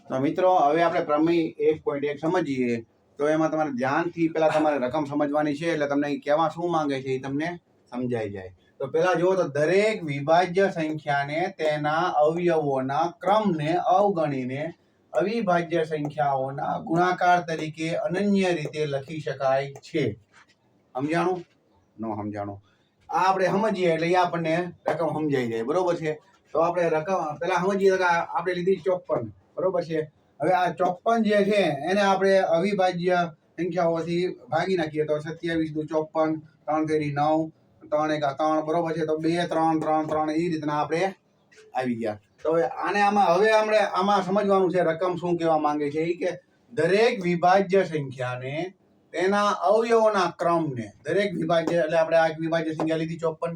તો મિત્રો હવે આપણે પ્રમેય 1.1 સમજીએ. તો એમાં તમારે ધ્યાનથી પહેલા તમારે રકમ સમજવાની છે, એટલે તમને કહેવા શું માંગે છે એ તમને સમજાઈ જાય. તો પહેલા જુઓ તો દરેક વિભાજ્ય સંખ્યાને તેના અવયવોના ક્રમને અવગણીને અવિભાજ્ય સંખ્યાઓના ગુણાકાર તરીકે અનન્ય રીતે લખી શકાય છે. સમજાણું? ન સમજાણું? આ આપણે સમજીએ એટલે એ આપણને રકમ સમજાઈ જાય. બરોબર છે? તો આપણે રકમ પહેલા સમજીએ કે આપણે લીધી 54. બરોબર છે? હવે આ 54 જે છે એને આપણે અવિભાજ્ય સંખ્યાઓથી ભાગી નાખીએ તો 27 દુ 54, 3 તેરી 9, 3 એકા 3. બરોબર છે? તો 2 3 3 3 એ રીતના આપણે આવી ગયા. તો હવે આમાં સમજવાનું છે રકમ શું કહેવા માંગે છે એ કે દરેક વિભાજ્ય સંખ્યાને તેના અવયવોના ક્રમને, દરેક વિભાજ્ય એટલે આપણે આ વિભાજ્ય સંખ્યા લીધી 54,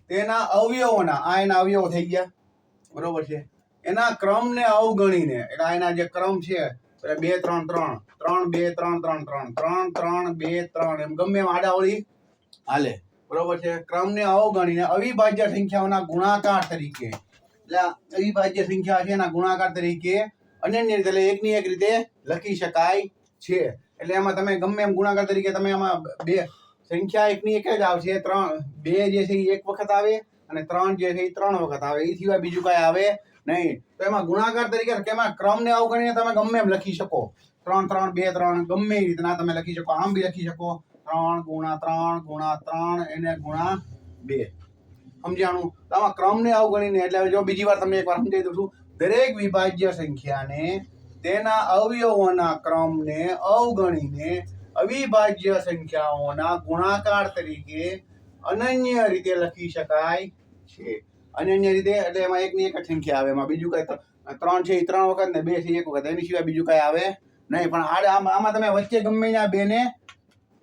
તેના અવયવોના, આ એના અવયવો થઈ ગયા. બરોબર છે? એના ક્રમને અવગણીને, એટલે એના જે ક્રમ છે 2 3 3 3 2 3 3 3 3 3 2 3 એમ ગમે એમ આડાવળી હાલે. બરોબર છે? ક્રમને અવગણીને અવિભાજ્ય સંખ્યાઓના ગુણાકાર તરીકે, એટલે અવિભાજ્ય સંખ્યા છે એના ગુણાકાર તરીકે અનન્ય રીતે, એટલે એકની એક રીતે લખી શકાય છે. એટલે એમાં તમે ગમે એમ ગુણાકાર તરીકે તમે આમાં બે સંખ્યા એકની એક જ આવશે. 2 જે છે એ એક વખત આવે અને 3 જે છે એ 3 વખત આવે. એ સિવાય બીજું કાંઈ આવે નહીં. તો એમાં ગુણાકાર તરીકે એમાં ક્રમને અવગણીને તમે ગમે એમ લખી શકો. 3 3 2 3 ગમે એ રીતના તમે લખી શકો. આમ બી લખી શકો 3 ગુણા 3 ગુણા 3 એને ગુણા 2. સમજાણું? તો આમાં ક્રમને અવગણીને, એટલે જો બીજી વાર તમને એકવાર સમજાવી દઉં છું. દરેક વિભાજ્ય સંખ્યાને તેના અવયવોના ક્રમને અવગણીને અવિભાજ્ય સંખ્યાઓના ગુણાકાર તરીકે અનન્ય રીતે લખી શકાય છે. અનન્ય રીતે એટલે એમાં એકની એક જ સંખ્યા આવે. એમાં બીજું કઈ 3 છે એ 3 વખત ને 2 છે 1 વખત, એની સિવાય બીજું કઈ આવે નહીં. પણ આમાં તમે વચ્ચે ગમે ના બે ને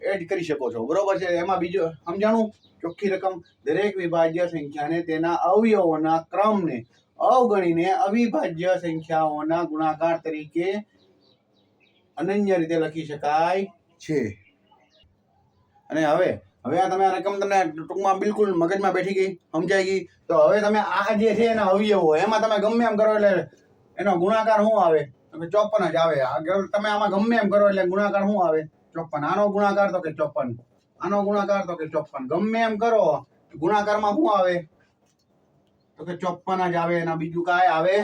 એડ કરી શકો છો. બરોબર છે? એમાં બીજું સમજાણું? ચોખ્ખી રકમ દરેક વિભાજ્ય સંખ્યાને તેના અવયવોના ક્રમને અવગણીને અવિભાજ્ય સંખ્યાઓના ગુણાકાર તરીકે અનન્ય રીતે લખી શકાય છે. અને હવે આ તમે આ રકમ તમને ટૂંકમાં બિલકુલ મગજમાં બેઠી ગઈ, સમજાઈ ગઈ. તો હવે તમે આ જે છે એના અવયવો, એમાં તમે ગમે એમ કરો એટલે એનો ગુણાકાર શું આવે? 54 જ આવે. તમે આમાં ગમે એમ કરો એટલે ગુણાકાર શું આવે? 54. આનો ગુણાકાર તો કે 54, આનો ગુણાકાર તો કે 54. ગમે એમ કરો ગુણાકારમાં શું આવે? તો કે 54 જ આવે. એના બીજું કાંઈ આવે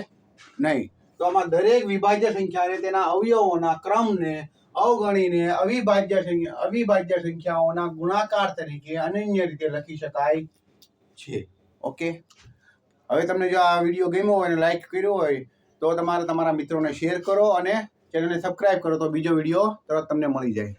નહીં. તો આમાં દરેક વિભાજ્ય સંખ્યાને તેના અવયવોના ક્રમને અવગણીને અવિભાજ્ય સંખ્યાઓના ગુણાકાર તરીકે અનન્ય રીતે લખી શકાય છે. ઓકે? હવે તમને જો આ વિડીયો ગમ્યો હોય અને લાઈક કર્યો હોય તો તમારે તમારા મિત્રોને શેર કરો અને ચેનલને સબસ્ક્રાઇબ કરો, તો બીજો વિડીયો તરત તમને મળી જાય.